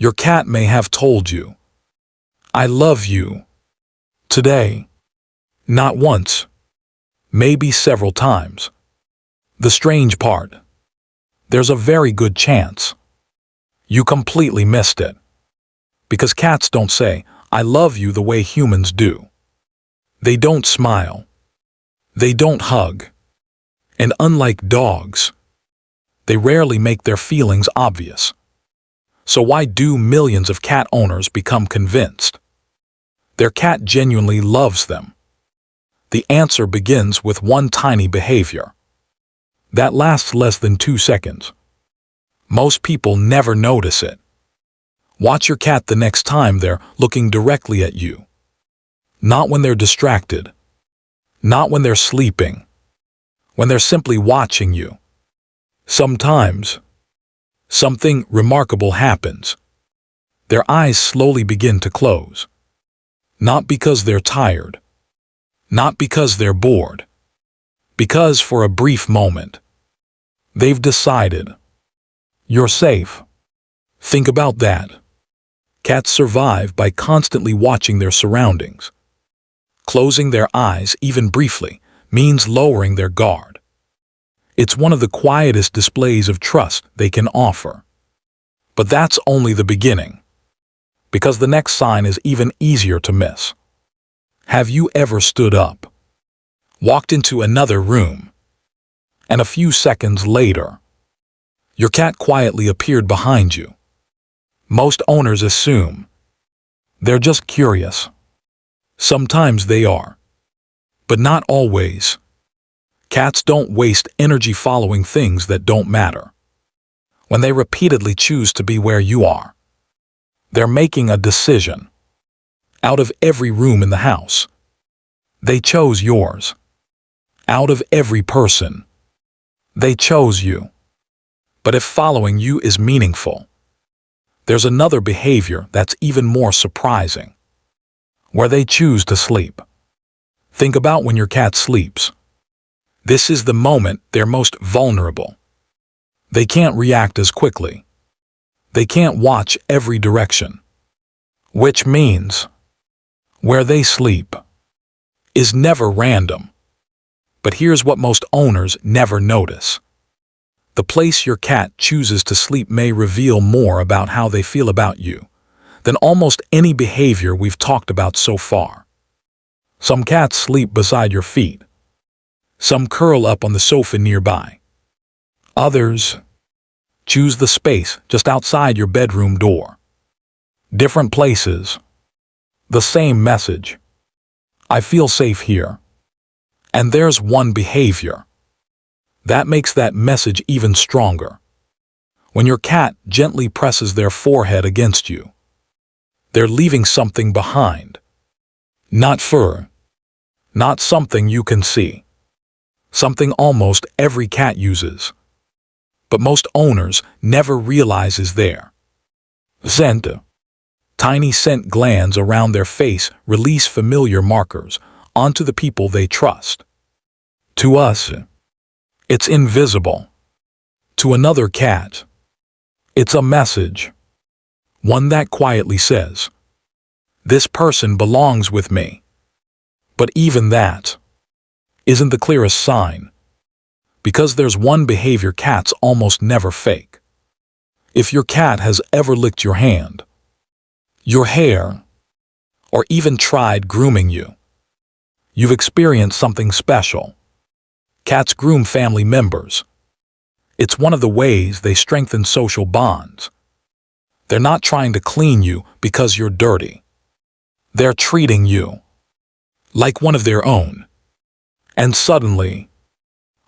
Your cat may have told you, "I love you," today. Not once, maybe several times. The strange part, there's a very good chance you completely missed it. Because cats don't say, "I love you" the way humans do. They don't smile. They don't hug. And unlike dogs, they rarely make their feelings obvious. So why do millions of cat owners become convinced their cat genuinely loves them? The answer begins with one tiny behavior that lasts less than 2 seconds. Most people never notice it. Watch your cat the next time they're looking directly at you. Not when they're distracted. Not when they're sleeping. When they're simply watching you. Sometimes, something remarkable happens. Their eyes slowly begin to close. Not because they're tired. Not because they're bored. Because for a brief moment, they've decided you're safe. Think about that. Cats survive by constantly watching their surroundings. Closing their eyes, even briefly, means lowering their guard. It's one of the quietest displays of trust they can offer. But that's only the beginning. Because the next sign is even easier to miss. Have you ever stood up, walked into another room, and a few seconds later, your cat quietly appeared behind you? Most owners assume they're just curious. Sometimes they are, but not always. Cats don't waste energy following things that don't matter. When they repeatedly choose to be where you are, they're making a decision. Out of every room in the house, they chose yours. Out of every person, they chose you. But if following you is meaningful, there's another behavior that's even more surprising. Where they choose to sleep. Think about when your cat sleeps. This is the moment they're most vulnerable. They can't react as quickly. They can't watch every direction. Which means, where they sleep is never random. But here's what most owners never notice. The place your cat chooses to sleep may reveal more about how they feel about you than almost any behavior we've talked about so far. Some cats sleep beside your feet. Some curl up on the sofa nearby. Others choose the space just outside your bedroom door. Different places. The same message. I feel safe here. And there's one behavior that makes that message even stronger. When your cat gently presses their forehead against you, they're leaving something behind. Not fur. Not something you can see. Something almost every cat uses. But most owners never realize is there. Scent. Tiny scent glands around their face release familiar markers onto the people they trust. To us, it's invisible. To another cat, it's a message. One that quietly says, "This person belongs with me." But even that isn't the clearest sign. Because there's one behavior cats almost never fake. If your cat has ever licked your hand, your hair, or even tried grooming you, you've experienced something special. Cats groom family members. It's one of the ways they strengthen social bonds. They're not trying to clean you because you're dirty. They're treating you like one of their own. And suddenly,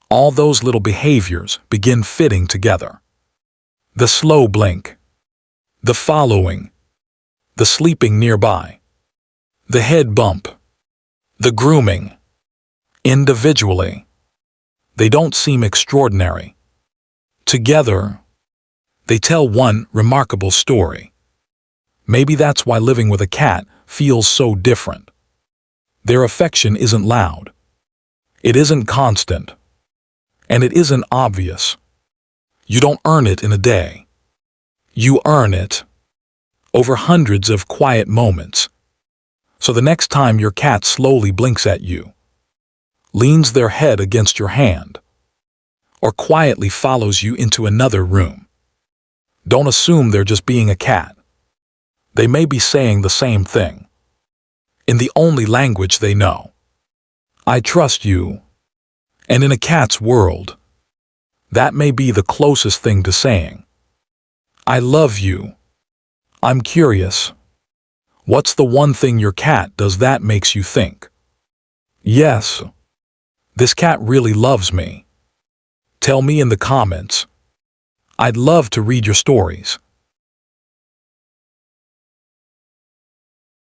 all those little behaviors begin fitting together. The slow blink, the following, the sleeping nearby, the head bump, the grooming. Individually, they don't seem extraordinary. Together, they tell one remarkable story. Maybe that's why living with a cat feels so different. Their affection isn't loud. It isn't constant. And it isn't obvious. You don't earn it in a day. You earn it over hundreds of quiet moments. So the next time your cat slowly blinks at you, leans their head against your hand, or quietly follows you into another room, don't assume they're just being a cat. They may be saying the same thing, in the only language they know. I trust you. And in a cat's world, that may be the closest thing to saying, I love you. I'm curious. What's the one thing your cat does that makes you think, yes, this cat really loves me? Tell me in the comments. I'd love to read your stories.